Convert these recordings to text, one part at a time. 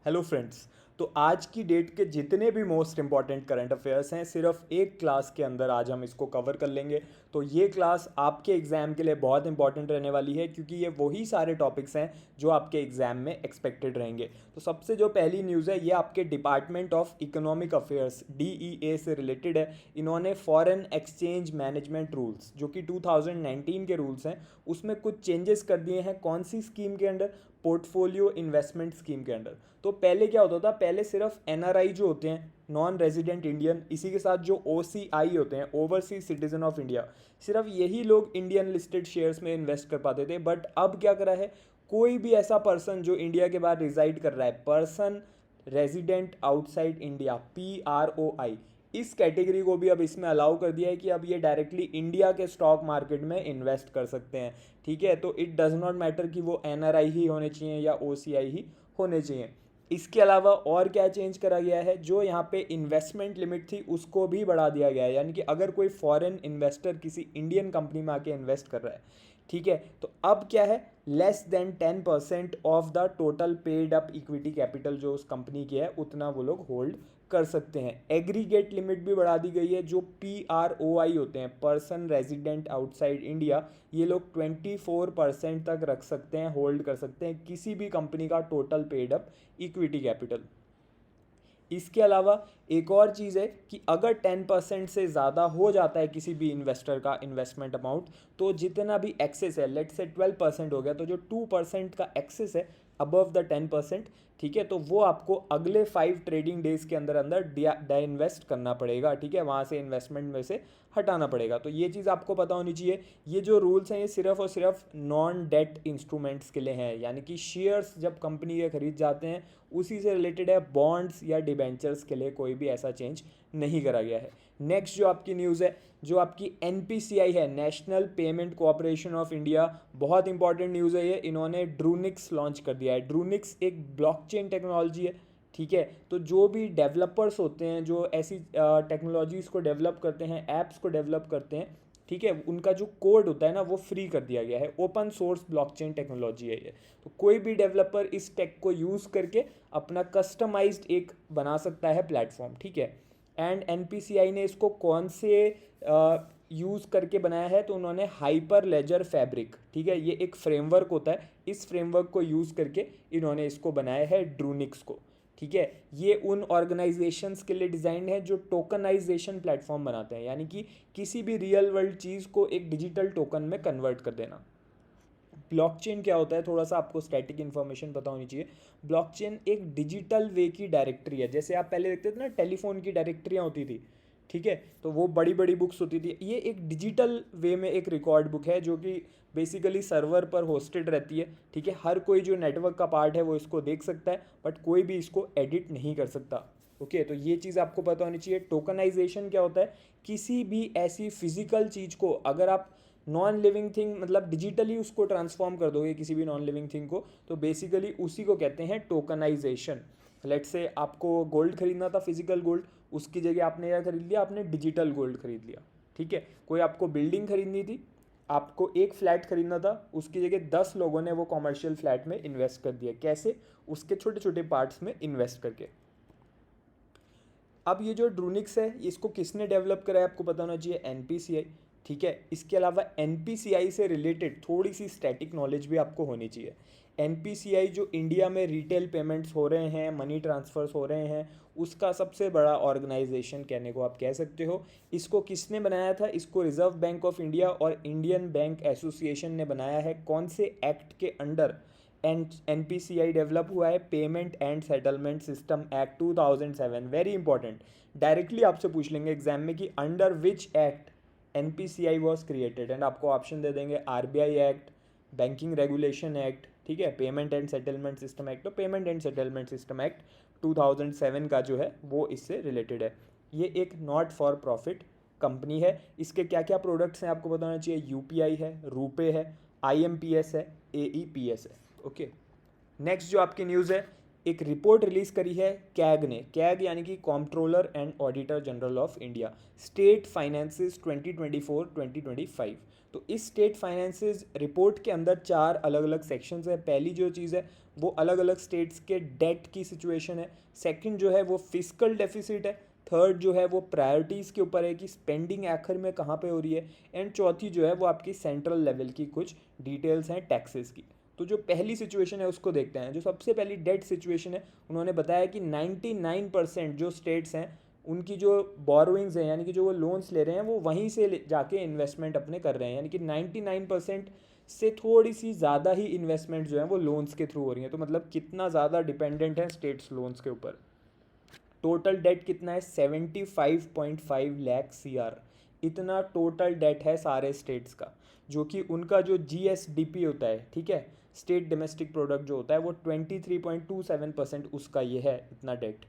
Hello friends. तो आज की डेट के जितने भी मोस्ट इंपॉर्टेंट करंट अफेयर्स हैं सिर्फ एक क्लास के अंदर आज हम इसको कवर कर लेंगे। तो ये क्लास आपके एग्ज़ाम के लिए बहुत इंपॉर्टेंट रहने वाली है क्योंकि ये वही सारे टॉपिक्स हैं जो आपके एग्ज़ाम में एक्सपेक्टेड रहेंगे। तो सबसे जो पहली न्यूज़ है ये आपके department of economic affairs DEA से रिलेटेड है। इन्होंने फॉरेन एक्सचेंज मैनेजमेंट रूल्स जो कि 2019 के रूल्स हैं उसमें कुछ चेंजेस कर दिए हैं। कौन सी स्कीम के अंडर? पोर्टफोलियो इन्वेस्टमेंट स्कीम के अंडर। तो पहले क्या होता था, पहले सिर्फ NRI जो होते हैं, नॉन रेजिडेंट इंडियन, इसी के साथ जो OCI होते हैं, ओवरसीज सिटीजन ऑफ इंडिया, सिर्फ यही लोग इंडियन लिस्टेड शेयर्स में इन्वेस्ट कर पाते थे। बट अब क्या करा है, कोई भी ऐसा पर्सन जो इंडिया के बाहर रिजाइड कर रहा है, person resident outside India, PROI, इस कैटेगरी को भी अब इसमें अलाउ कर दिया है कि अब ये डायरेक्टली इंडिया के स्टॉक मार्केट में इन्वेस्ट कर सकते हैं। ठीक है, तो इट डज नॉट मैटर कि वो NRI ही होने चाहिए या OCI ही होने चाहिए। इसके अलावा और क्या चेंज करा गया है, जो यहाँ पे इन्वेस्टमेंट लिमिट थी उसको भी बढ़ा दिया गया है। यानी कि अगर कोई फॉरेन इन्वेस्टर किसी इंडियन कंपनी में आके इन्वेस्ट कर रहा है, ठीक है, तो अब क्या है, less than 10% of the total paid up equity capital जो उस कंपनी की है उतना वो लोग होल्ड कर सकते हैं। एग्रीगेट लिमिट भी बढ़ा दी गई है। जो PROI होते हैं, पर्सन रेजिडेंट आउटसाइड इंडिया, ये लोग 24% तक रख सकते हैं, होल्ड कर सकते हैं किसी भी कंपनी का total paid up equity capital. इसके अलावा एक और चीज़ है कि अगर 10% से ज़्यादा हो जाता है किसी भी इन्वेस्टर का इन्वेस्टमेंट अमाउंट, तो जितना भी एक्सेस है, लेट से 12% हो गया, तो जो 2% का एक्सेस है अबव द 10%, ठीक है, तो वो आपको अगले 5 ट्रेडिंग डेज के अंदर अंदर डाइन्वेस्ट करना पड़ेगा। ठीक है, वहाँ से इन्वेस्टमेंट में से हटाना पड़ेगा। तो ये चीज़ आपको पता होनी चाहिए। ये जो रूल्स हैं ये सिर्फ और सिर्फ नॉन डेट इंस्ट्रूमेंट्स के लिए हैं, यानी कि शेयर्स जब कंपनी के खरीद जाते हैं उसी से रिलेटेड है। बॉन्ड्स या डिबेंचर्स के लिए कोई भी ऐसा चेंज नहीं करा गया है। नेक्स्ट जो आपकी न्यूज़ है, जो आपकी NPCI है, national payment corporation of India, बहुत इंपॉर्टेंट न्यूज़ है ये। इन्होंने ड्रूनिक्स लॉन्च कर दिया है। ड्रूनिक्स एक ब्लॉकचेन टेक्नोलॉजी है। ठीक है, तो जो भी डेवलपर्स होते हैं जो ऐसी टेक्नोलॉजीज़ को डेवलप करते हैं, ऐप्स को डेवलप करते हैं, ठीक है, उनका जो कोड होता है ना वो फ्री कर दिया गया है। ओपन सोर्स ब्लॉकचेन टेक्नोलॉजी है ये। तो कोई भी डेवलपर इस टेक को यूज़ करके अपना कस्टमाइज्ड एक बना सकता है प्लेटफॉर्म। ठीक है, एंड NPCI ने इसको कौन से यूज़ करके बनाया है, तो उन्होंने हाइपर लेजर फैब्रिक, ठीक है, ये एक फ्रेमवर्क होता है, इस फ्रेमवर्क को यूज़ करके इन्होंने इसको बनाया है ड्रूनिक्स को। ठीक है, ये उन ऑर्गेनाइजेशंस के लिए डिज़ाइन है जो टोकनाइजेशन प्लेटफॉर्म बनाते हैं, यानी कि किसी भी रियल वर्ल्ड चीज़ को एक डिजिटल टोकन में कन्वर्ट कर देना। ब्लॉकचेन क्या होता है, थोड़ा सा आपको स्टैटिक इन्फॉर्मेशन पता होनी चाहिए। ब्लॉकचेन एक डिजिटल वे की डायरेक्टरी है। जैसे आप पहले देखते थे ना, टेलीफोन की डायरेक्टरियाँ होती थी, ठीक है, तो वो बड़ी बड़ी बुक्स होती थी। ये एक डिजिटल वे में एक रिकॉर्ड बुक है जो कि बेसिकली सर्वर पर होस्टेड रहती है। ठीक है, हर कोई जो नेटवर्क का पार्ट है वो इसको देख सकता है, बट कोई भी इसको एडिट नहीं कर सकता। ओके, तो ये चीज़ आपको पता होनी चाहिए। टोकनाइजेशन क्या होता है, किसी भी ऐसी फिजिकल चीज़ को अगर आप नॉन लिविंग थिंग, मतलब डिजिटली उसको ट्रांसफॉर्म कर दोगे किसी भी नॉन लिविंग थिंग को, तो बेसिकली उसी को कहते हैं टोकनाइजेशन। लेट से आपको गोल्ड खरीदना था, फिजिकल गोल्ड, उसकी जगह आपने क्या खरीद लिया, आपने डिजिटल गोल्ड खरीद लिया। ठीक है, कोई आपको बिल्डिंग खरीदनी थी, आपको एक फ्लैट खरीदना था, उसकी जगह 10 लोगों ने वो कॉमर्शियल फ्लैट में इन्वेस्ट कर दिया। कैसे? उसके छोटे छोटे पार्ट्स में इन्वेस्ट करके। अब ये जो ड्रूनिक्स है इसको किसने डेवलप करा है आपको पता होना चाहिए, NPCI। ठीक है, इसके अलावा NPCI से रिलेटेड थोड़ी सी स्टैटिक नॉलेज भी आपको होनी चाहिए। NPCI जो इंडिया में रिटेल पेमेंट्स हो रहे हैं, मनी ट्रांसफ़र्स हो रहे हैं, उसका सबसे बड़ा ऑर्गेनाइजेशन कहने को आप कह सकते हो। इसको किसने बनाया था? इसको रिजर्व बैंक ऑफ इंडिया और इंडियन बैंक एसोसिएशन ने बनाया है। कौन से एक्ट के अंडर NPCI डेवलप हुआ है? Payment and settlement system act 2007। Very important, directly आपसे पूछ लेंगे एग्जाम में कि under which act NPCI was created, and आपको ऑप्शन दे देंगे RBI act, banking regulation act, ठीक है, payment and settlement system act. तो payment and settlement system act 2007 का जो है वो इससे रिलेटेड है। ये एक नॉट फॉर प्रॉफिट कंपनी है। इसके क्या क्या प्रोडक्ट्स हैं आपको बताना चाहिए। UPI है, रुपे है, IMPS है, AEPS है। ओके, नेक्स्ट जो आपकी न्यूज़ है एक रिपोर्ट रिलीज़ करी है कैग ने, कैग यानी कि comptroller and auditor general of India, state finances 2024-2025। तो इस स्टेट फाइनेंसेस रिपोर्ट के अंदर 4 अलग अलग सेक्शंस है। पहली जो चीज़ है वो अलग अलग स्टेट्स के डेट की सिचुएशन है। सेकंड जो है वो फिस्कल डेफिसिट है। थर्ड जो है वो प्रायोरिटीज़ के ऊपर है कि स्पेंडिंग आखिर में कहाँ पे हो रही है। एंड चौथी जो है वो आपकी सेंट्रल लेवल की कुछ डिटेल्स हैं टैक्सेस की। तो जो पहली सिचुएशन है उसको देखते हैं। जो सबसे पहली डेट सिचुएशन है, उन्होंने बताया कि 99% जो स्टेट्स हैं उनकी जो बोरोइंग्स हैं यानी कि जो वो लोन्स ले रहे हैं वो वहीं से जाके इन्वेस्टमेंट अपने कर रहे हैं, यानी कि 99% से थोड़ी सी ज़्यादा ही इन्वेस्टमेंट जो है वो लोन्स के थ्रू हो रही है। तो मतलब कितना ज़्यादा डिपेंडेंट है स्टेट्स लोन्स के ऊपर। टोटल डेट कितना है? 75.5 लाख CR, इतना टोटल डेट है सारे स्टेट्स का। जो कि उनका जो GSDP होता है, ठीक है, स्टेट डोमेस्टिक प्रोडक्ट जो होता है वो 23.27% उसका ये है, इतना डेट।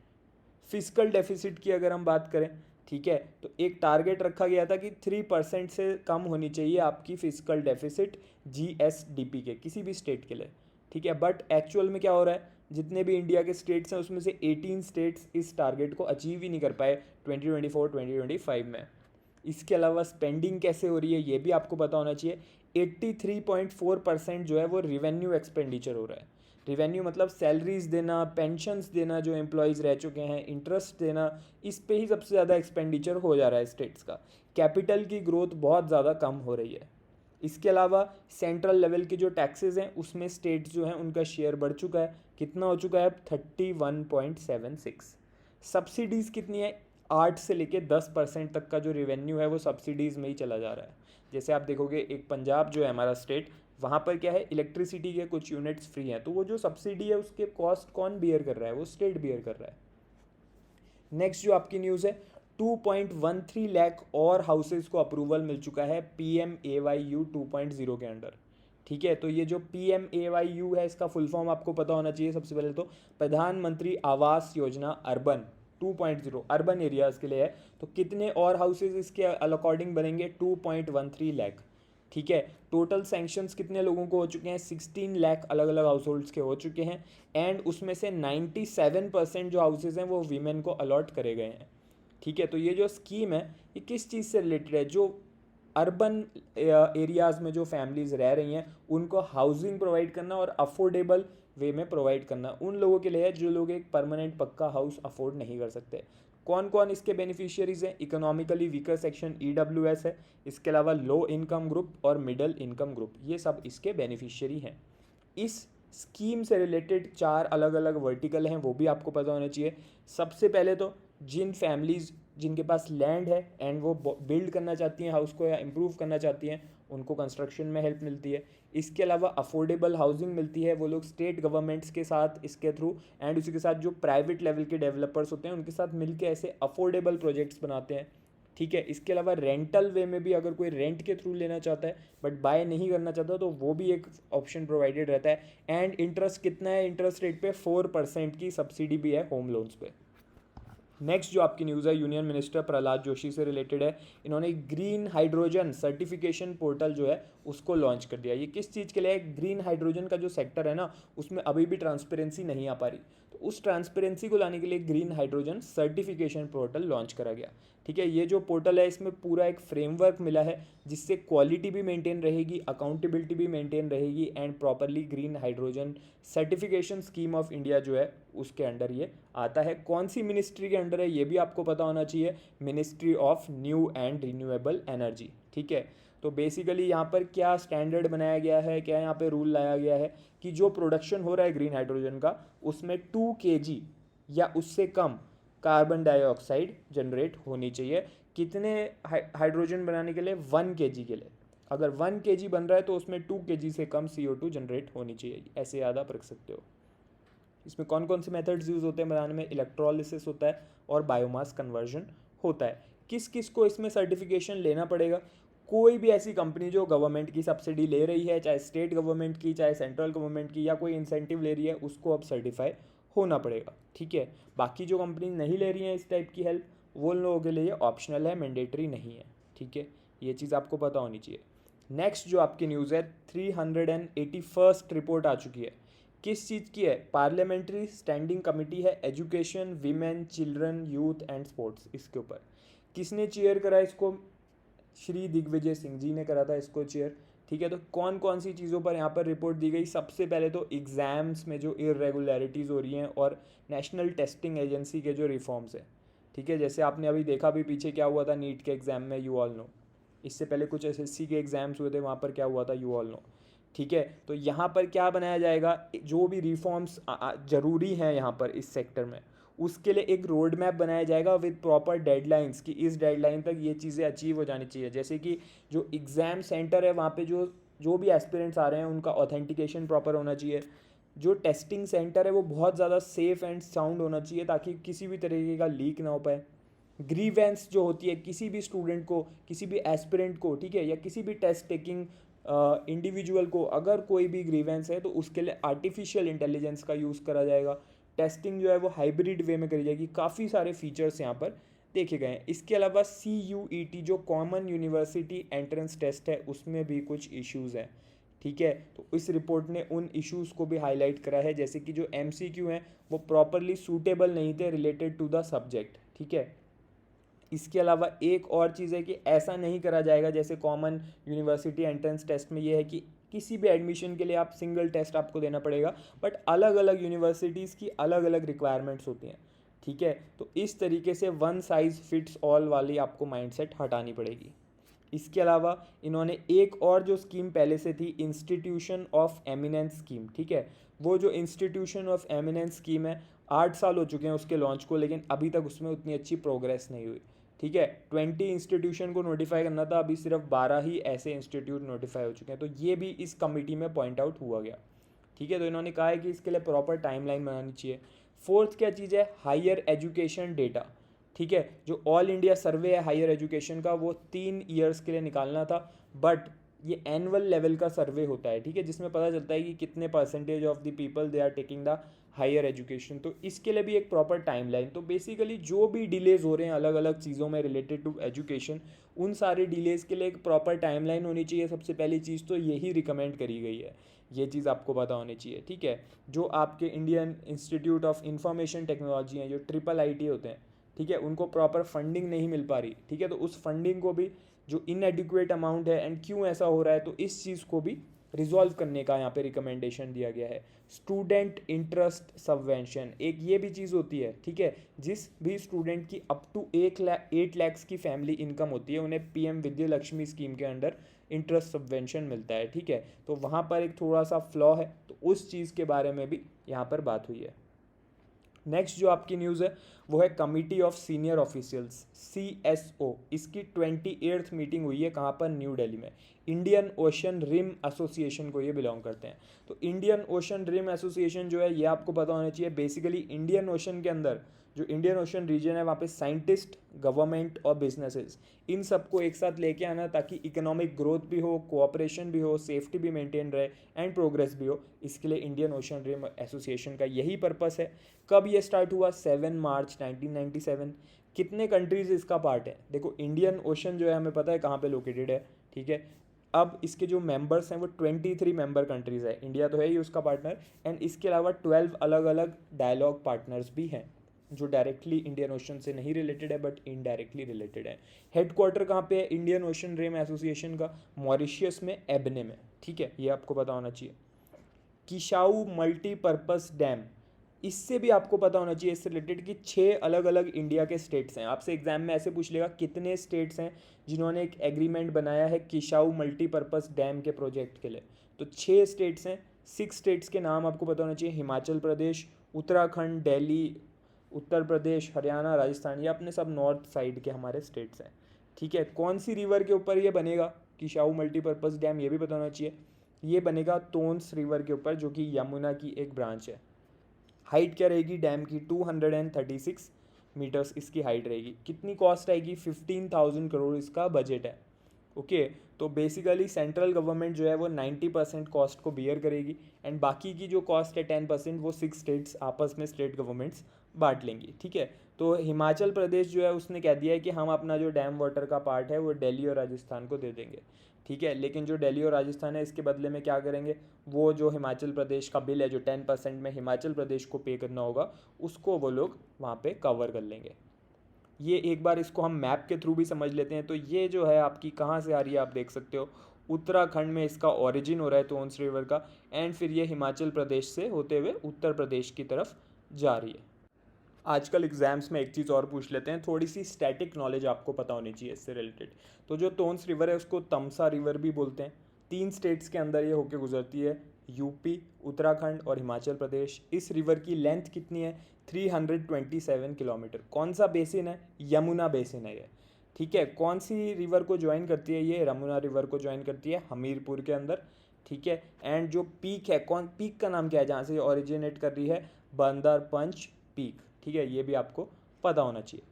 फिजिकल डेफिसिट की अगर हम बात करें, ठीक है, तो एक टारगेट रखा गया था कि 3% से कम होनी चाहिए आपकी फिजिकल डेफिसिट GSDP के किसी भी स्टेट के लिए, ठीक है। बट एक्चुअल में क्या हो रहा है, जितने भी इंडिया के स्टेट्स हैं उसमें से 18 स्टेट्स इस टारगेट को अचीव ही नहीं कर पाए 2024-2025 में। इसके अलावा स्पेंडिंग कैसे हो रही है ये भी आपको पता होना चाहिए। 83.4% जो है वो रिवेन्यू एक्सपेंडिचर हो रहा है। रिवेन्यू मतलब सैलरीज देना, पेंशन्स देना जो एम्प्लॉयज़ रह चुके हैं, इंटरेस्ट देना, इस पे ही सबसे ज़्यादा एक्सपेंडिचर हो जा रहा है स्टेट्स का। कैपिटल की ग्रोथ बहुत ज़्यादा कम हो रही है। इसके अलावा सेंट्रल लेवल के जो टैक्सेस हैं उसमें स्टेट्स जो हैं उनका शेयर बढ़ चुका है। कितना हो चुका है? 31.76। सब्सिडीज़ कितनी है? 8 से लेके 10% तक का जो रिवेन्यू है वो सब्सिडीज़ में ही चला जा रहा है। जैसे आप देखोगे एक पंजाब जो है हमारा स्टेट, वहाँ पर क्या है, इलेक्ट्रिसिटी के कुछ यूनिट्स फ्री हैं, तो वो जो सब्सिडी है उसके कॉस्ट कौन बियर कर रहा है? वो स्टेट बियर कर रहा है। नेक्स्ट जो आपकी न्यूज़ है, 2.13 लाख और हाउसेज को अप्रूवल मिल चुका है PMAYU 2.0 के अंडर, ठीक है। तो ये जो PMAYU है इसका फुल फॉर्म आपको पता होना चाहिए। सबसे पहले तो प्रधानमंत्री Awas Yojana urban 2.0 urban areas के लिए है। तो कितने और हाउसेज इसके अकॉर्डिंग बनेंगे? 2.13 लाख, ठीक है। टोटल सैंक्शंस कितने लोगों को हो चुके हैं? 16 लाख अलग अलग हाउस होल्ड्स के हो चुके हैं। एंड उसमें से 97% जो हाउसेज हैं वो वीमेन को अलॉट करे गए हैं, ठीक है। तो ये जो स्कीम है ये किस चीज़ से रिलेटेड है? जो अर्बन एरियाज़ में जो फैमिलीज़ रह रही हैं उनको हाउसिंग प्रोवाइड करना और अफोर्डेबल वे में प्रोवाइड करना उन लोगों के लिए है जो लोग एक परमानेंट पक्का हाउस अफोर्ड नहीं कर सकते। कौन कौन इसके बेनिफिशियरीज हैं? इकोनॉमिकली वीकर सेक्शन EWS है, इसके अलावा लो इनकम ग्रुप और मिडिल इनकम ग्रुप, ये सब इसके बेनिफिशियरी हैं। इस स्कीम से रिलेटेड 4 अलग अलग वर्टिकल हैं, वो भी आपको पता होना चाहिए। सबसे पहले तो जिन फैमिलीज़ जिनके पास लैंड है एंड वो बिल्ड करना चाहती हैं हाउस को या इम्प्रूव करना चाहती हैं, उनको कंस्ट्रक्शन में हेल्प मिलती है। इसके अलावा अफोर्डेबल हाउसिंग मिलती है, वो लोग स्टेट गवर्नमेंट्स के साथ इसके थ्रू एंड उसी के साथ जो प्राइवेट लेवल के डेवलपर्स होते हैं उनके साथ मिलकर ऐसे अफोर्डेबल प्रोजेक्ट्स बनाते हैं, ठीक है। इसके अलावा रेंटल वे में भी अगर कोई रेंट के थ्रू लेना चाहता है बट बाय नहीं करना चाहता तो वो भी एक ऑप्शन प्रोवाइडेड रहता है। एंड इंटरेस्ट कितना है? इंटरेस्ट रेट पे 4% की सब्सिडी भी है होम लोन्स पे। नेक्स्ट जो आपकी न्यूज़ है यूनियन मिनिस्टर प्रहलाद जोशी से रिलेटेड है। इन्होंने ग्रीन हाइड्रोजन सर्टिफिकेशन पोर्टल जो है उसको लॉन्च कर दिया। ये किस चीज़ के लिए है? ग्रीन हाइड्रोजन का जो सेक्टर है ना उसमें अभी भी ट्रांसपेरेंसी नहीं आ पा रही, तो उस ट्रांसपेरेंसी को लाने के लिए green hydrogen certification portal launch करा गया, ठीक है। ये जो पोर्टल है इसमें पूरा एक फ्रेमवर्क मिला है जिससे क्वालिटी भी मेंटेन रहेगी, अकाउंटेबिलिटी भी मेंटेन रहेगी and properly green hydrogen certification scheme of India जो है उसके अंडर ये आता है। कौन सी मिनिस्ट्री के अंडर है ये भी आपको पता होना चाहिए, ministry of new and renewable energy, ठीक है। तो बेसिकली यहाँ पर क्या स्टैंडर्ड बनाया गया है, क्या यहाँ पे रूल लाया गया है कि जो प्रोडक्शन हो रहा है ग्रीन हाइड्रोजन का उसमें 2 kg या उससे कम कार्बन डाइऑक्साइड जनरेट होनी चाहिए। कितने हाइड्रोजन बनाने के लिए? 1 kg के लिए। अगर 1 kg बन रहा है तो उसमें 2 kg से कम CO2 जनरेट होनी चाहिए, ऐसे याद आप रख सकते हो। इसमें कौन कौन से मेथड्स यूज़ होते हैं बनाने में? इलेक्ट्रोलिसिस होता है और बायोमास कन्वर्जन होता है। किस किस को इसमें सर्टिफिकेशन लेना पड़ेगा? कोई भी ऐसी कंपनी जो गवर्नमेंट की सब्सिडी ले रही है, चाहे स्टेट गवर्नमेंट की, चाहे सेंट्रल गवर्नमेंट की, या कोई इंसेंटिव ले रही है, उसको अब सर्टिफाई होना पड़ेगा, ठीक है। बाकी जो कंपनी नहीं ले रही हैं इस टाइप की हेल्प, वो लोगों के लिए ये ऑप्शनल है, मैंडेटरी नहीं है, ठीक है। ये चीज़ आपको पता होनी चाहिए। नेक्स्ट जो आपकी न्यूज़ है, 381st रिपोर्ट आ चुकी है किस चीज़ की है? पार्लियामेंट्री स्टैंडिंग कमेटी है, education, women, children, youth and sports, इसके ऊपर। किसने चेयर करा इसको? श्री दिग्विजय सिंह जी ने करा था इसको चेयर। ठीक है, तो कौन कौन सी चीज़ों पर यहाँ पर रिपोर्ट दी गई? सबसे पहले तो एग्ज़ाम्स में जो इरेगुलरिटीज़ हो रही हैं और नेशनल टेस्टिंग एजेंसी के जो रिफॉर्म्स हैं। ठीक है, जैसे आपने अभी देखा भी पीछे क्या हुआ था नीट के एग्ज़ाम में, यू ऑल नो। इससे पहले कुछ एसएससी के एग्ज़ाम्स हुए थे, वहाँ पर क्या हुआ था, यू ऑल नो। ठीक है, तो यहाँ पर क्या बनाया जाएगा? जो भी रिफॉर्म्स ज़रूरी हैं यहाँ पर इस सेक्टर में, उसके लिए एक रोड मैप बनाया जाएगा विद प्रॉपर डेडलाइंस कि इस डेडलाइन तक ये चीज़ें अचीव हो जानी चाहिए। जैसे कि जो एग्ज़ाम सेंटर है वहाँ पे जो जो भी एस्पिरेंट्स आ रहे हैं उनका ऑथेंटिकेशन प्रॉपर होना चाहिए। जो टेस्टिंग सेंटर है वो बहुत ज़्यादा सेफ़ एंड साउंड होना चाहिए ताकि किसी भी तरीके का लीक ना हो पाए। ग्रीवेंस जो होती है किसी भी स्टूडेंट को, किसी भी एस्पिरेंट को, ठीक है, या किसी भी टेस्ट टेकिंग इंडिविजुअल को अगर कोई भी ग्रीवेंस है तो उसके लिए आर्टिफिशियल इंटेलिजेंस का यूज़ करा जाएगा। टेस्टिंग जो है वो हाइब्रिड वे में करी जाएगी। काफ़ी सारे फीचर्स यहाँ पर देखे गए हैं। इसके अलावा CUET जो कॉमन यूनिवर्सिटी एंट्रेंस टेस्ट है उसमें भी कुछ इश्यूज़ हैं। ठीक है, तो इस रिपोर्ट ने उन इश्यूज़ को भी हाईलाइट करा है, जैसे कि जो MCQ हैं वो प्रॉपरली सूटेबल नहीं थे रिलेटेड टू द सब्जेक्ट। ठीक है, इसके अलावा एक और चीज़ है कि ऐसा नहीं करा जाएगा जैसे कॉमन यूनिवर्सिटी एंट्रेंस टेस्ट में ये है कि किसी भी एडमिशन के लिए आप सिंगल टेस्ट आपको देना पड़ेगा, बट अलग अलग यूनिवर्सिटीज़ की अलग अलग रिक्वायरमेंट्स होती हैं। ठीक है, तो इस तरीके से वन साइज़ फिट्स ऑल वाली आपको माइंडसेट हटानी पड़ेगी। इसके अलावा इन्होंने एक और जो स्कीम पहले से थी, इंस्टीट्यूशन ऑफ एमिनेंस स्कीम। ठीक है, वो जो इंस्टीट्यूशन ऑफ एमिनेंस स्कीम है 8 साल हो चुके हैं उसके लॉन्च को, लेकिन अभी तक उसमें उतनी अच्छी प्रोग्रेस नहीं हुई। ठीक है, 20 इंस्टीट्यूशन को नोटिफाई करना था, अभी सिर्फ 12 ही ऐसे इंस्टीट्यूट नोटिफाई हो चुके हैं, तो ये भी इस कमिटी में पॉइंट आउट हुआ गया। ठीक है, तो इन्होंने कहा है कि इसके लिए प्रॉपर टाइमलाइन बनानी चाहिए। फोर्थ क्या चीज़ है? Higher education data. ठीक है, जो ऑल इंडिया सर्वे है हायर एजुकेशन का वो 3 ईयर्स के लिए निकालना था, बट ये एनुअल लेवल का सर्वे होता है। ठीक है, जिसमें पता चलता है कि कितने percentage of the people they are taking the higher education, तो इसके लिए भी एक प्रॉपर टाइमलाइन। तो बेसिकली जो भी डिलेज हो रहे हैं अलग अलग चीज़ों में रिलेटेड टू एजुकेशन, उन सारे डिलेज के लिए एक प्रॉपर टाइमलाइन होनी चाहिए। सबसे पहली चीज़ तो यही रिकमेंड करी गई है, ये चीज़ आपको पता होनी चाहिए। ठीक है, जो आपके Indian institute of information technology हैं, जो IIIT होते हैं, ठीक है, उनको प्रॉपर फंडिंग नहीं मिल पा रही। ठीक है, तो उस फंडिंग को भी जो इनएडिक्वेट अमाउंट है एंड क्यों ऐसा हो रहा है, तो इस चीज़ को भी रिजॉल्व करने का यहाँ पे रिकमेंडेशन दिया गया है। स्टूडेंट इंटरेस्ट सबवेंशन एक ये भी चीज़ होती है। ठीक है, जिस भी स्टूडेंट की अप टू 8 लाख की फैमिली इनकम होती है उन्हें PM विद्या लक्ष्मी स्कीम के अंडर इंटरेस्ट सबवेंशन मिलता है। ठीक है, तो वहाँ पर एक थोड़ा सा फ्लॉ है, तो उस चीज़ के बारे में भी यहाँ पर बात हुई है। नेक्स्ट जो आपकी न्यूज़ है वो है committee of senior officials, CSO, इसकी 28th मीटिंग हुई है। कहाँ पर? न्यू दिल्ली में। इंडियन ओशन रिम एसोसिएशन को ये बिलोंग करते हैं। तो इंडियन ओशन रिम एसोसिएशन जो है ये आपको पता होना चाहिए। बेसिकली इंडियन ओशन के अंदर जो इंडियन ओशन रीजन है वहाँ पे साइंटिस्ट, गवर्नमेंट और बिजनेसेस, इन सबको एक साथ लेके आना ताकि इकोनॉमिक ग्रोथ भी हो, कोऑपरेशन भी हो, सेफ्टी भी मेंटेन रहे एंड प्रोग्रेस भी हो। इसके लिए इंडियन ओशन रिम एसोसिएशन का यही पर्पस है। कब ये स्टार्ट हुआ? 7 मार्च 1997। कितने कंट्रीज इसका पार्ट है? देखो, इंडियन ओशन जो है हमें पता है कहाँ पे लोकेटेड है। ठीक है, अब इसके जो मेंबर्स हैं वो 23 मेंबर कंट्रीज़ है। इंडिया तो है ही उसका पार्टनर, एंड इसके अलावा 12 अलग अलग डायलॉग पार्टनर्स भी हैं जो डायरेक्टली इंडियन ओशन से नहीं रिलेटेड है बट इनडायरेक्टली रिलेटेड है। हेडक्वार्टर कहाँ पे है इंडियन ओशन रिम एसोसिएशन का? मॉरिशियस में, एबने में। ठीक है, ये आपको पता होना चाहिए। किशाऊ मल्टीपर्पस डैम, इससे भी आपको पता होना चाहिए इससे रिलेटेड कि 6 अलग अलग इंडिया के स्टेट्स हैं। आपसे एग्जाम में ऐसे पूछ लेगा कितने स्टेट्स हैं जिन्होंने एक एग्रीमेंट बनाया है किशाऊ मल्टीपर्पस डैम के प्रोजेक्ट के लिए, तो 6 स्टेट्स हैं। 6 स्टेट्स के नाम आपको पता होना चाहिए। हिमाचल प्रदेश, उत्तराखंड, दिल्ली, उत्तर प्रदेश, हरियाणा, राजस्थान, ये अपने सब नॉर्थ साइड के हमारे स्टेट्स हैं। ठीक है, कौन सी रिवर के ऊपर ये बनेगा किशाऊ मल्टीपर्पस डैम, ये भी पता होना चाहिए। ये बनेगा टोन्स रिवर के ऊपर जो कि यमुना की एक ब्रांच है। हाइट क्या रहेगी डैम की? 236 मीटर्स इसकी हाइट रहेगी। कितनी कॉस्ट आएगी? 15,000 करोड़ इसका बजट है। ओके, तो बेसिकली सेंट्रल गवर्नमेंट जो है वो 90% कॉस्ट को बियर करेगी एंड बाकी की जो कॉस्ट है 10% वो 6 स्टेट्स आपस में स्टेट गवर्नमेंट्स बांट लेंगी, ठीक है। तो हिमाचल प्रदेश जो है उसने कह दिया है कि हम अपना जो डैम वाटर का पार्ट है वो दिल्ली और राजस्थान को दे देंगे, ठीक है। लेकिन जो दिल्ली और राजस्थान है इसके बदले में क्या करेंगे, वो जो हिमाचल प्रदेश का बिल है जो 10% में हिमाचल प्रदेश को पे करना होगा उसको वो लोग वहाँ पे कवर कर लेंगे। ये एक बार इसको हम मैप के थ्रू भी समझ लेते हैं। तो ये जो है आपकी कहाँ से आ रही है आप देख सकते हो, उत्तराखंड में इसका ओरिजिन हो रहा है टोन्स रिवर का, एंड फिर ये हिमाचल प्रदेश से होते हुए उत्तर प्रदेश की तरफ जा रही है। आजकल एग्जाम्स में एक चीज़ और पूछ लेते हैं, थोड़ी सी स्टैटिक नॉलेज आपको पता होनी चाहिए इससे रिलेटेड। तो जो टोन्स रिवर है उसको तमसा रिवर भी बोलते हैं। 3 स्टेट्स के अंदर ये होके गुजरती है, यूपी, उत्तराखंड और हिमाचल प्रदेश। इस रिवर की लेंथ कितनी है, 327 किलोमीटर। कौन सा बेसिन है, यमुना बेसिन है ये, ठीक है। कौन सी रिवर को ज्वाइन करती है, ये यमुना रिवर को ज्वाइन करती है हमीरपुर के अंदर, ठीक है। एंड जो पीक है, कौन पीक का नाम क्या है जहाँ से ये ओरिजिनेट कर रही है, बंदरपंच पीक, ठीक है। ये भी आपको पता होना चाहिए।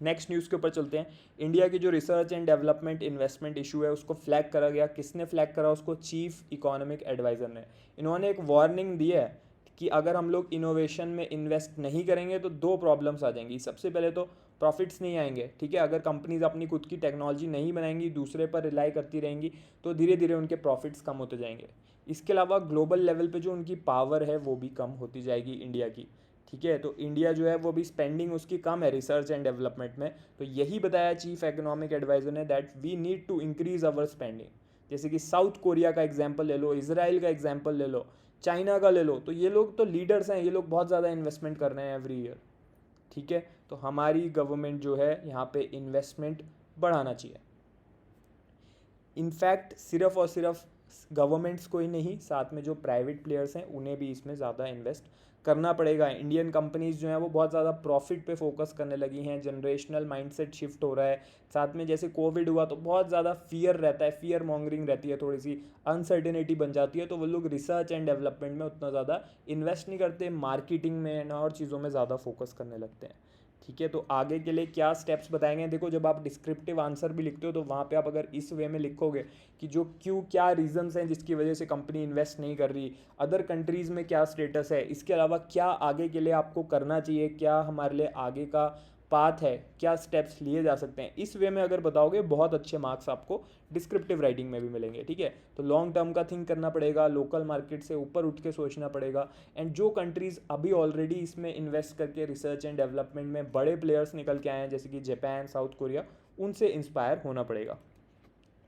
नेक्स्ट न्यूज़ के ऊपर चलते हैं। इंडिया की जो research and development investment issue है उसको फ्लैग करा गया। किसने फ्लैग करा उसको, चीफ इकोनॉमिक एडवाइज़र ने। इन्होंने एक वार्निंग दी है कि अगर हम लोग इनोवेशन में इन्वेस्ट नहीं करेंगे तो 2 प्रॉब्लम्स आ जाएंगी। सबसे पहले तो प्रॉफिट्स नहीं आएंगे, ठीक है। अगर कंपनीज अपनी खुद की टेक्नोलॉजी नहीं बनाएंगी, दूसरे पर रिलाई करती रहेंगी, तो धीरे धीरे उनके प्रॉफिट्स कम होते जाएंगे। इसके अलावा ग्लोबल लेवल पे जो उनकी पावर है वो भी कम होती जाएगी इंडिया की, ठीक है। तो इंडिया जो है वो भी स्पेंडिंग उसकी कम है रिसर्च एंड डेवलपमेंट में। तो यही बताया चीफ इकोनॉमिक एडवाइजर ने that we need to increase our spending. जैसे कि साउथ कोरिया का एग्जाम्पल ले लो, इसराइल का एग्जाम्पल ले लो, चाइना का ले लो, तो ये लोग तो लीडर्स हैं, ये लोग बहुत ज़्यादा इन्वेस्टमेंट कर रहे हैं एवरी ईयर, ठीक है। तो हमारी गवर्नमेंट जो है यहाँ पे इन्वेस्टमेंट बढ़ाना चाहिए। इनफैक्ट सिर्फ और सिर्फ गवर्नमेंट्स को ही नहीं, साथ में जो प्राइवेट प्लेयर्स हैं उन्हें भी इसमें ज़्यादा इन्वेस्ट करना पड़ेगा। इंडियन कंपनीज जो हैं वो बहुत ज़्यादा प्रॉफिट पे फोकस करने लगी हैं, जनरेशनल माइंडसेट शिफ्ट हो रहा है। साथ में जैसे कोविड हुआ तो बहुत ज़्यादा फियर रहता है, फियर मॉन्गरिंग रहती है, थोड़ी सी अनसर्टेनिटी बन जाती है, तो वो लोग रिसर्च एंड डेवलपमेंट में उतना ज़्यादा इन्वेस्ट नहीं करते, मार्केटिंग में और चीज़ों में ज़्यादा फोकस करने लगते हैं, ठीक है। तो आगे के लिए क्या स्टेप्स बताएंगे, देखो जब आप डिस्क्रिप्टिव आंसर भी लिखते हो तो वहाँ पे आप अगर इस वे में लिखोगे कि जो क्यों क्या रीजंस हैं जिसकी वजह से कंपनी इन्वेस्ट नहीं कर रही, अदर कंट्रीज़ में क्या स्टेटस है, इसके अलावा क्या आगे के लिए आपको करना चाहिए, क्या हमारे लिए आगे का पाथ है, क्या स्टेप्स लिए जा सकते हैं, इस वे में अगर बताओगे बहुत अच्छे मार्क्स आपको डिस्क्रिप्टिव राइटिंग में भी मिलेंगे, ठीक है। तो लॉन्ग टर्म का थिंक करना पड़ेगा, लोकल मार्केट से ऊपर उठ के सोचना पड़ेगा, एंड जो कंट्रीज़ अभी ऑलरेडी इसमें इन्वेस्ट करके रिसर्च एंड डेवलपमेंट में बड़े प्लेयर्स निकल के आए हैं जैसे कि जापान, साउथ कोरिया, उनसे इंस्पायर होना पड़ेगा।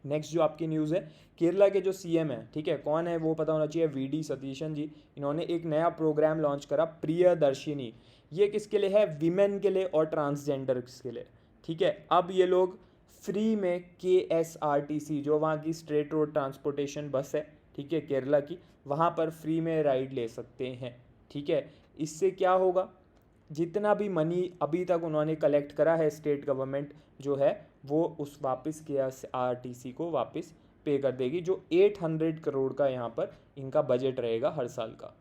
नेक्स्ट जो आपकी न्यूज़ है, केरला के जो सीएम है, ठीक है, कौन है वो पता होना चाहिए, वीडी सतीशन जी। इन्होंने एक नया प्रोग्राम लॉन्च करा, प्रियदर्शिनी। ये किसके लिए है, विमेन के लिए और ट्रांसजेंडर्स के लिए, ठीक है। अब ये लोग फ्री में KSRTC जो वहाँ की स्ट्रेट रोड ट्रांसपोर्टेशन बस है, ठीक है, केरला की, वहाँ पर फ्री में राइड ले सकते हैं, ठीक है। इससे क्या होगा, जितना भी मनी अभी तक उन्होंने कलेक्ट करा है स्टेट गवर्नमेंट जो है वो उस वापस KSRTC को वापस पे कर देगी, जो 800 करोड़ का यहाँ पर इनका बजट रहेगा हर साल का।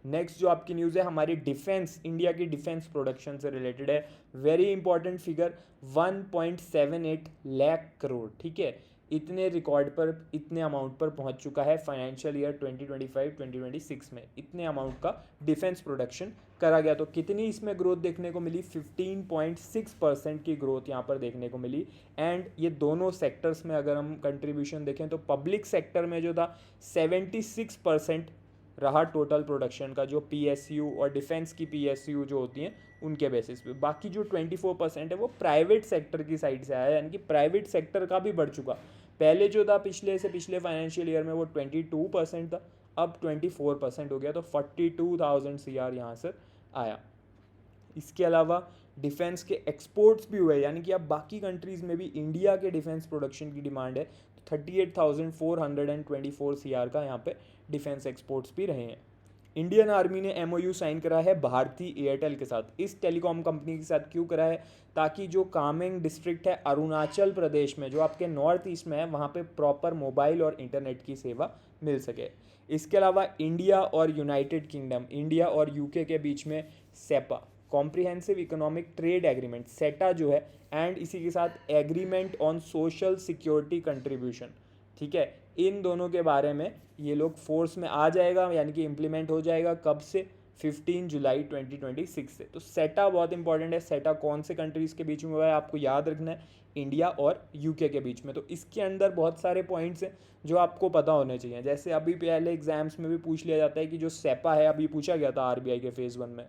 नेक्स्ट जो आपकी न्यूज़ है हमारी डिफेंस, इंडिया की डिफेंस प्रोडक्शन से रिलेटेड है। Very important figure, 1.78 lakh crore, ठीक है। इतने रिकॉर्ड पर, इतने अमाउंट पर पहुंच चुका है फाइनेंशियल ईयर 2025-2026 में, इतने अमाउंट का डिफेंस प्रोडक्शन करा गया। तो कितनी इसमें ग्रोथ देखने को मिली, 15.6% की ग्रोथ यहाँ पर देखने को मिली। एंड ये दोनों सेक्टर्स में अगर हम कंट्रीब्यूशन देखें तो पब्लिक सेक्टर में जो था 76% रहा टोटल प्रोडक्शन का, जो PSU और डिफेंस की PSU जो होती हैं उनके बेसिस पे। बाकी जो 24% है वो प्राइवेट सेक्टर की साइड से आया, यानी कि प्राइवेट सेक्टर का भी बढ़ चुका। पहले जो था पिछले से पिछले फाइनेंशियल ईयर में वो 22% था, अब 24% हो गया, तो 42,000 CR यहाँ से आया। इसके अलावा डिफेंस के एक्सपोर्ट्स भी हुए, यानी कि अब बाकी कंट्रीज़ में भी इंडिया के डिफेंस प्रोडक्शन की डिमांड है, तो 38,424 CR का यहाँ पे डिफेंस एक्सपोर्ट्स भी रहे हैं। इंडियन आर्मी ने MOU साइन करा है भारती एयरटेल के साथ। इस टेलीकॉम कंपनी के साथ क्यों करा है, ताकि जो कामेंग डिस्ट्रिक्ट है अरुणाचल प्रदेश में, जो आपके नॉर्थ ईस्ट में है, वहाँ पे प्रॉपर मोबाइल और इंटरनेट की सेवा मिल सके। इसके अलावा इंडिया और यूनाइटेड किंगडम, इंडिया और UK के बीच में CEPA, comprehensive economic trade agreement CETA जो है, एंड इसी के साथ agreement on social security contribution, ठीक है, इन दोनों के बारे में ये लोग फोर्स में आ जाएगा, यानी कि इम्प्लीमेंट हो जाएगा कब से, 15 जुलाई 2026 से। तो सेटा बहुत इंपॉर्टेंट है। सेटा कौन से कंट्रीज़ के बीच में हुआ है आपको याद रखना है, इंडिया और यूके के बीच में। तो इसके अंदर बहुत सारे पॉइंट्स हैं जो आपको पता होने चाहिए। जैसे अभी पहले एग्जाम्स में भी पूछ लिया जाता है कि जो सेपा है, अभी पूछा गया था आरबीआई के फेज़ 1 में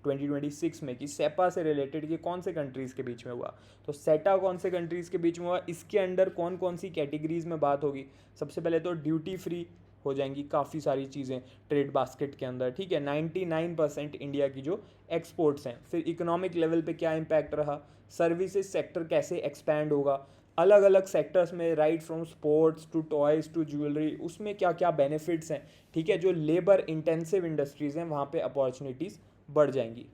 2026 में कि सेपा से रिलेटेड ये कौन से कंट्रीज़ के बीच में हुआ। तो सेटा कौन से कंट्रीज़ के बीच में हुआ, इसके अंडर कौन कौन सी कैटेगरीज में बात होगी। सबसे पहले तो ड्यूटी फ्री हो जाएंगी काफ़ी सारी चीज़ें ट्रेड बास्केट के अंदर, ठीक है, 99% इंडिया की जो एक्सपोर्ट्स हैं। फिर इकोनॉमिक लेवल पे क्या इम्पैक्ट रहा, सर्विसेज सेक्टर कैसे एक्सपैंड होगा, अलग अलग सेक्टर्स में, right from sports to toys to jewellery, उसमें क्या क्या बेनिफिट्स हैं, ठीक है, जो लेबर इंटेंसिव इंडस्ट्रीज़ हैं वहाँ पे अपॉर्चुनिटीज़ बढ़ जाएंगी।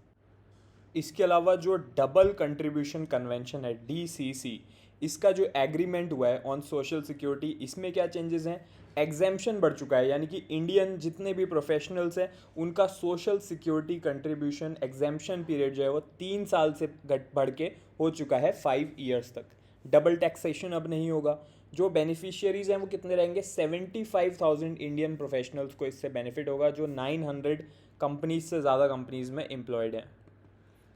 इसके अलावा जो डबल कंट्रीब्यूशन कन्वेंशन है डीसीसी, इसका जो एग्रीमेंट हुआ है ऑन सोशल सिक्योरिटी, इसमें क्या चेंजेस हैं, एग्जेम्पशन बढ़ चुका है, यानी कि इंडियन जितने भी प्रोफेशनल्स हैं उनका social security contribution exemption period जो है वो 3 साल से बढ़ के हो चुका है 5 ईयर्स तक। डबल टैक्सेशन अब नहीं होगा। जो बेनिफिशियरीज हैं वो कितने रहेंगे, 75,000 इंडियन प्रोफेशनल्स को इससे बेनिफिट होगा, जो 900 कंपनीज से ज़्यादा कंपनीज में एम्प्लॉयड हैं।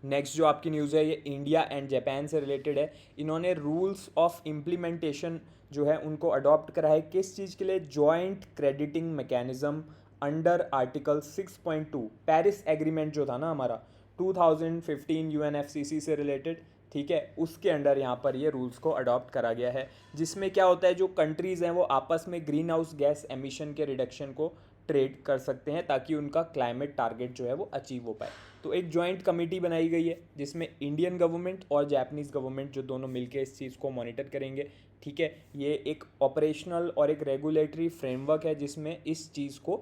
नेक्स्ट जो आपकी न्यूज़ है ये इंडिया एंड जापान से रिलेटेड है। इन्होंने रूल्स ऑफ इम्प्लीमेंटेशन जो है उनको अडॉप्ट करा है, किस चीज़ के लिए, joint crediting mechanism under article 6.2 Paris agreement जो था ना हमारा 2015 यूएनएफसीसी से रिलेटेड, ठीक है, उसके अंडर यहाँ पर ये रूल्स को अडॉप्ट करा गया है, जिसमें क्या होता है, जो कंट्रीज़ हैं वो आपस में ग्रीन हाउस गैस एमिशन के रिडक्शन को ट्रेड कर सकते हैं ताकि उनका क्लाइमेट टारगेट जो है वो अचीव हो पाए। तो एक जॉइंट कमेटी बनाई गई है जिसमें इंडियन गवर्नमेंट और जापानीज़ गवर्नमेंट जो दोनों मिलकर इस चीज़ को मॉनिटर करेंगे, ठीक है। ये एक ऑपरेशनल और एक रेगुलेटरी फ्रेमवर्क है जिसमें इस चीज़ को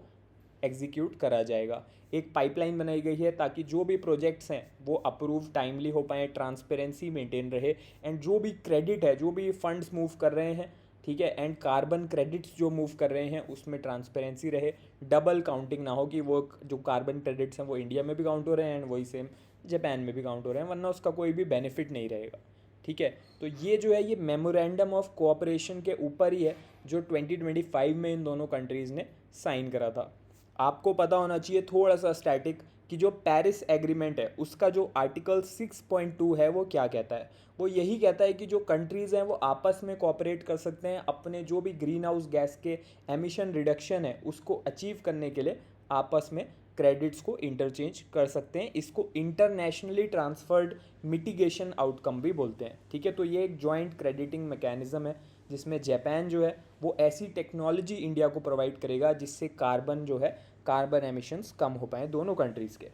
एग्जीक्यूट करा जाएगा। एक पाइपलाइन बनाई गई है ताकि जो भी प्रोजेक्ट्स हैं वो अप्रूव टाइमली हो पाएँ, ट्रांसपेरेंसी मेंटेन रहे, एंड जो भी क्रेडिट है, जो भी फंड्स मूव कर रहे हैं, ठीक है, एंड कार्बन क्रेडिट्स जो मूव कर रहे हैं उसमें ट्रांसपेरेंसी रहे, डबल काउंटिंग ना हो कि वो जो कार्बन क्रेडिट्स हैं वो इंडिया में भी काउंट हो रहे हैं एंड वही सेम जापान में भी काउंट हो रहे हैं, वरना उसका कोई भी बेनिफिट नहीं रहेगा, ठीक है। तो ये जो है ये मेमोरेंडम ऑफ कोऑपरेशन के ऊपर ही है जो 2025 में इन दोनों कंट्रीज़ ने साइन करा था। आपको पता होना चाहिए थोड़ा सा स्टैटिक कि जो पेरिस एग्रीमेंट है उसका जो आर्टिकल 6.2 है वो क्या कहता है, वो यही कहता है कि जो कंट्रीज़ हैं वो आपस में कोऑपरेट कर सकते हैं अपने जो भी ग्रीन हाउस गैस के एमिशन रिडक्शन है उसको अचीव करने के लिए, आपस में क्रेडिट्स को इंटरचेंज कर सकते हैं। इसको इंटरनेशनली ट्रांसफर्ड मिटिगेशन आउटकम भी बोलते हैं, ठीक है। तो ये एक जॉइंट क्रेडिटिंग मैकेनिज्म है जिसमें जापान जो है वो ऐसी टेक्नोलॉजी इंडिया को प्रोवाइड करेगा जिससे कार्बन जो है, कार्बन एमिशंस कम हो पाए दोनों कंट्रीज़ के।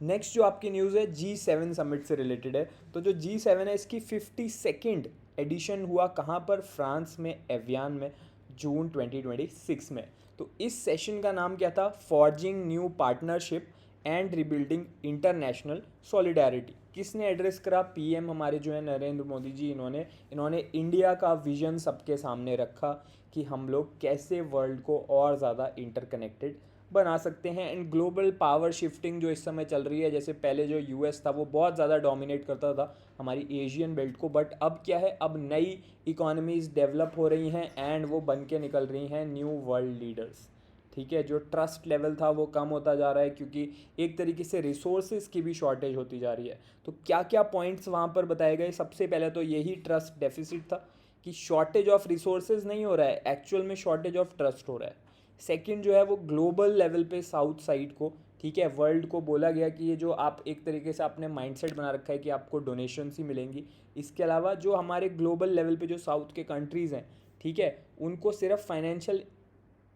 नेक्स्ट जो आपकी न्यूज़ है G7 समिट से रिलेटेड है। तो जो G7 है इसकी 52nd एडिशन हुआ कहाँ पर, फ्रांस में, एवियान में, जून 2026 में। तो इस सेशन का नाम क्या था, forging new partnership and rebuilding international solidarity. किसने एड्रेस करा, पीएम हमारे जो है नरेंद्र मोदी जी, इन्होंने इंडिया का विजन सबके सामने रखा कि हम लोग कैसे वर्ल्ड को और ज़्यादा इंटरकनेक्टेड बना सकते हैं। एंड ग्लोबल पावर शिफ्टिंग जो इस समय चल रही है, जैसे पहले जो यूएस था वो बहुत ज़्यादा डोमिनेट करता था हमारी एशियन बेल्ट को, बट अब क्या है, अब नई इकोनॉमीज़ डेवलप हो रही हैं एंड वो बन के निकल रही हैं न्यू वर्ल्ड लीडर्स, ठीक है। जो ट्रस्ट लेवल था वो कम होता जा रहा है क्योंकि एक तरीके से रिसोर्सेज की भी शॉर्टेज होती जा रही है। तो क्या क्या पॉइंट्स वहाँ पर बताए गए, सबसे पहले तो यही ट्रस्ट डेफिसिट था कि शॉर्टेज ऑफ रिसोर्सेज नहीं हो रहा है, एक्चुअल में शॉर्टेज ऑफ ट्रस्ट हो रहा है। सेकंड जो है वो ग्लोबल लेवल पे साउथ साइड को, ठीक है, वर्ल्ड को बोला गया कि ये जो आप एक तरीके से आपने माइंडसेट बना रखा है कि आपको डोनेशंस ही मिलेंगी। इसके अलावा जो हमारे ग्लोबल लेवल पे जो साउथ के कंट्रीज़ हैं, ठीक है, उनको सिर्फ फाइनेंशियल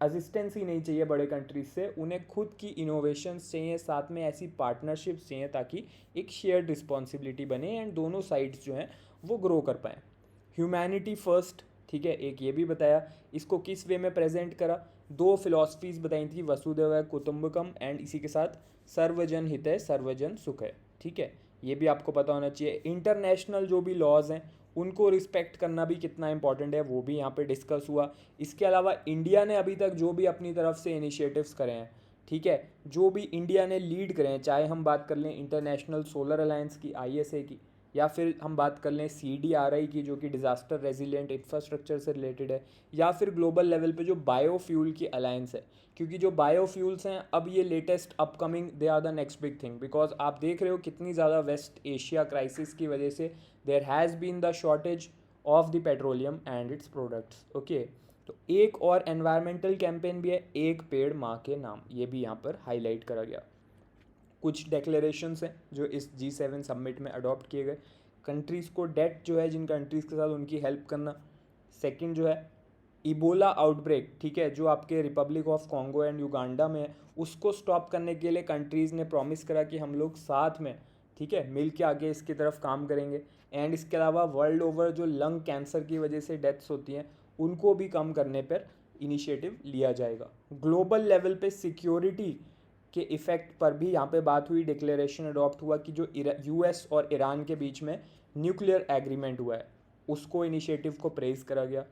असिस्टेंस ही नहीं चाहिए बड़े कंट्रीज से, उन्हें खुद की इनोवेशंस चाहिए, साथ में ऐसी पार्टनरशिप्स चाहिए ताकि एक शेयर्ड रिस्पॉन्सिबिलिटी बने एंड दोनों साइड्स जो हैं वो ग्रो कर पाएँ। ह्यूमैनिटी फर्स्ट, ठीक है, एक ये भी बताया। इसको किस वे में प्रेजेंट करा, 2 फिलॉसफीज़ बताई थी, वसुधैव कुटुंबकम एंड इसी के साथ सर्वजन हितै सर्वजन सुखै, ठीक है, ये भी आपको पता होना चाहिए। इंटरनेशनल जो भी लॉज हैं उनको रिस्पेक्ट करना भी कितना इंपॉर्टेंट है वो भी यहाँ पे डिस्कस हुआ। इसके अलावा इंडिया ने अभी तक जो भी अपनी तरफ से इनिशिएटिव्स करे हैं, ठीक है, जो भी इंडिया ने लीड करे हैं, चाहे हम बात कर लें इंटरनेशनल सोलर अलायंस की, ISA की, या फिर हम बात कर लें CDRI की जो कि डिज़ास्टर रेजिलिएंट इंफ्रास्ट्रक्चर से रिलेटेड है, या फिर ग्लोबल लेवल पे जो बायोफ्यूल की अलायंस है, क्योंकि जो बायोफ्यूल्स हैं अब ये latest upcoming they are the next big thing, because आप देख रहे हो कितनी ज़्यादा वेस्ट एशिया क्राइसिस की वजह से there has been the shortage of the petroleum and its products. Okay, तो एक और एनवायरमेंटल कैंपेन भी है, एक पेड़ माँ के नाम, ये भी यहाँ पर हाईलाइट करा गया। कुछ डेक्लेरेशंस हैं जो इस G7 समिट में अडॉप्ट किए गए। कंट्रीज़ को डेट जो है जिन कंट्रीज़ के साथ उनकी हेल्प करना। सेकंड जो है इबोला आउटब्रेक, ठीक है, जो आपके Republic of Congo and Uganda में है, उसको स्टॉप करने के लिए कंट्रीज़ ने प्रॉमिस करा कि हम लोग साथ में, ठीक है, मिल के आगे इसकी तरफ काम करेंगे। एंड इसके अलावा वर्ल्ड ओवर जो लंग कैंसर की वजह से डेथ्स होती हैं उनको भी कम करने पर इनिशिएटिव लिया जाएगा। ग्लोबल लेवल पे सिक्योरिटी के इफ़ेक्ट पर भी यहाँ पे बात हुई, डिक्लेरेशन अडॉप्ट हुआ कि जो US और ईरान के बीच में न्यूक्लियर एग्रीमेंट हुआ है उसको इनिशिएटिव को प्रेज़ करा गया।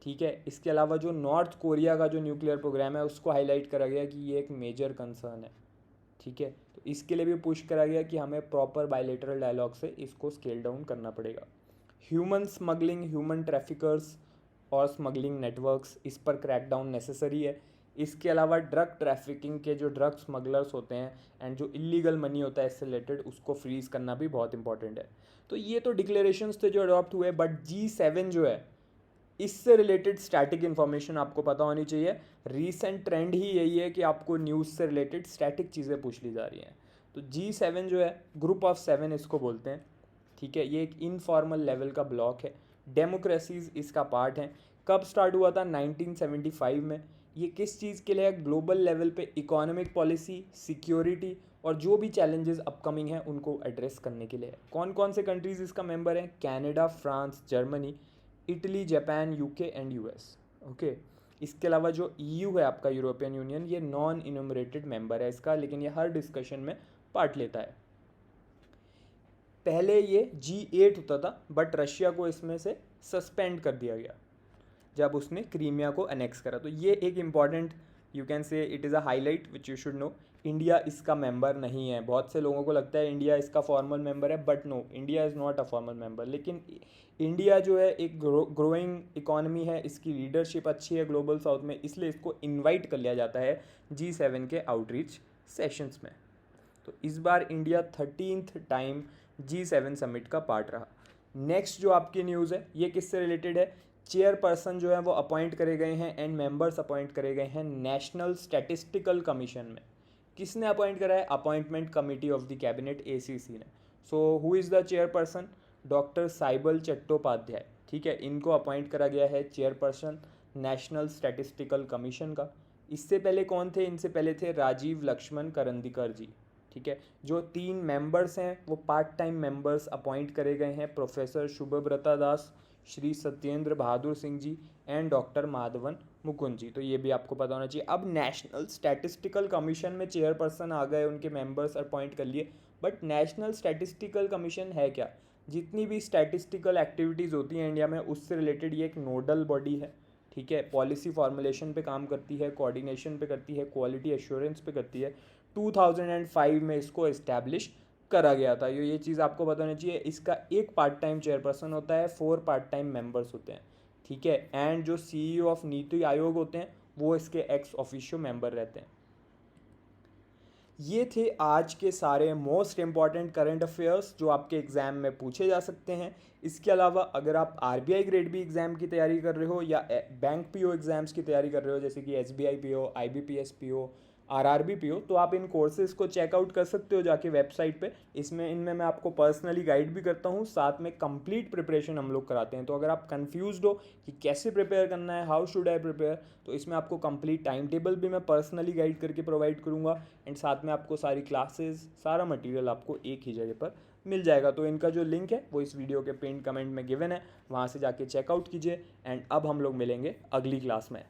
ठीक है, इसके अलावा जो नॉर्थ कोरिया का जो न्यूक्लियर प्रोग्राम है उसको हाईलाइट करा गया कि ये एक मेजर कंसर्न है। ठीक है, तो इसके लिए भी पुश करा गया कि हमें प्रॉपर बायलेटरल डायलॉग से इसको स्केल डाउन करना पड़ेगा। ह्यूमन स्मगलिंग, ह्यूमन ट्रैफिकर्स और स्मगलिंग नेटवर्क्स, इस पर क्रैकडाउन नेसेसरी है। इसके अलावा ड्रग ट्रैफिकिंग के जो ड्रग स्मगलर्स होते हैं एंड जो इलीगल मनी होता है इससे रिलेटेड, उसको फ्रीज करना भी बहुत इंपॉर्टेंट है। तो ये तो डिक्लेरेशंस थे जो अडॉप्ट हुए, बट G7 जो है इससे रिलेटेड स्टैटिक इन्फॉर्मेशन आपको पता होनी चाहिए। रीसेंट ट्रेंड ही यही है कि आपको न्यूज़ से रिलेटेड स्टैटिक चीज़ें पूछ ली जा रही हैं। तो G7 जो है ग्रुप ऑफ 7 इसको बोलते हैं। ठीक है, ये एक इनफॉर्मल लेवल का ब्लॉक है, डेमोक्रेसीज इसका पार्ट है। कब स्टार्ट हुआ था? 1975 में। ये किस चीज़ के लिए है? ग्लोबल लेवल पे इकोनॉमिक पॉलिसी, सिक्योरिटी और जो भी चैलेंजेस अपकमिंग हैं उनको एड्रेस करने के लिए है। कौन कौन से कंट्रीज़ इसका मेंबर हैं? Canada, France, Germany, Italy, Japan, UK and US। Okay, इसके अलावा जो EU है आपका, यूरोपियन यूनियन, ये नॉन इनोमरेटेड मेंबर है इसका, लेकिन ये हर डिस्कशन में पार्ट लेता है। पहले ये G8 होता था, बट रशिया को इसमें से सस्पेंड कर दिया गया जब उसने क्रीमिया को अनेक्स करा। तो ये एक important, you can say it is a highlight which you should know. India इसका मेंबर नहीं है। बहुत से लोगों को लगता है इंडिया इसका फॉर्मल मेंबर है, but no, India is not a formal member. लेकिन इंडिया जो है एक ग्रोइंग इकॉनमी है, इसकी लीडरशिप अच्छी है ग्लोबल साउथ में, इसलिए इसको इन्वाइट कर लिया जाता है G7 के आउटरीच सेशंस में। तो इस बार India 13th time G7 summit का पार्ट रहा। नेक्स्ट जो आपकी न्यूज़ है ये किससे रिलेटेड है? चेयरपर्सन जो है वो अपॉइंट करे गए हैं एंड मेंबर्स अपॉइंट करे गए हैं नेशनल स्टैटिस्टिकल कमीशन में। किसने अपॉइंट करा है? Appointment committee of the cabinet, ACC ने। So who is the chairperson? Doctor Cyble Chattopadhyay. ठीक है, इनको अपॉइंट करा गया है चेयरपर्सन नेशनल स्टैटिस्टिकल कमीशन का। इससे पहले कौन थे? इनसे पहले थे राजीव लक्ष्मण करंदीकर जी। ठीक है, जो 3 मेंबर्स हैं वो पार्ट टाइम मेंबर्स अपॉइंट करे गए हैं, professor Shubhabrata Das, Shri Satyendra Bahadur Singh ji and doctor Madhavan Mukund ji. तो ये भी आपको पता होना चाहिए। अब नेशनल स्टैटिस्टिकल कमीशन में चेयरपर्सन आ गए, उनके मेंबर्स अपॉइंट कर लिए, बट नेशनल स्टैटिस्टिकल कमीशन है क्या? जितनी भी स्टैटिस्टिकल एक्टिविटीज़ होती हैं इंडिया में उससे रिलेटेड ये एक नोडल बॉडी है। ठीक है, पॉलिसी फॉर्मुलेशन पे काम करती है, कोऑर्डिनेशन पे करती है, क्वालिटी एश्योरेंस पे करती है। 2005 में इसको इस्टेब्लिश करा गया था। ये चीज़ आपको बतानी चाहिए। इसका एक पार्ट टाइम चेयरपर्सन होता है, 4 पार्ट टाइम मेंबर्स होते हैं। ठीक है, एंड जो CEO ऑफ नीति आयोग होते हैं वो इसके एक्स ऑफिशियो मेंबर रहते हैं। ये थे आज के सारे मोस्ट इम्पॉर्टेंट करंट अफेयर्स जो आपके एग्ज़ाम में पूछे जा सकते हैं। इसके अलावा अगर आप RBI ग्रेड बी एग्ज़ाम की तैयारी कर रहे हो या बैंक PO एग्ज़ाम्स की तैयारी कर रहे हो, जैसे कि SBI PO, IBPS PO, RRB PO, तो आप इन कोर्सेज़ को चेकआउट कर सकते हो जाके वेबसाइट पे। इनमें मैं आपको पर्सनली गाइड भी करता हूँ, साथ में कंप्लीट प्रिपरेशन हम लोग कराते हैं। तो अगर आप कंफ्यूज्ड हो कि कैसे प्रिपेयर करना है, हाउ शुड आई प्रिपेयर, तो इसमें आपको कंप्लीट टाइम टेबल भी मैं पर्सनली गाइड करके प्रोवाइड करूँगा एंड साथ में आपको सारी क्लासेस, सारा मटेरियल आपको एक ही जगह पर मिल जाएगा। तो इनका जो लिंक है वो इस वीडियो के पिन कमेंट में गिवन है, वहाँ से जाके चेकआउट कीजिए। एंड अब हम लोग मिलेंगे अगली क्लास में।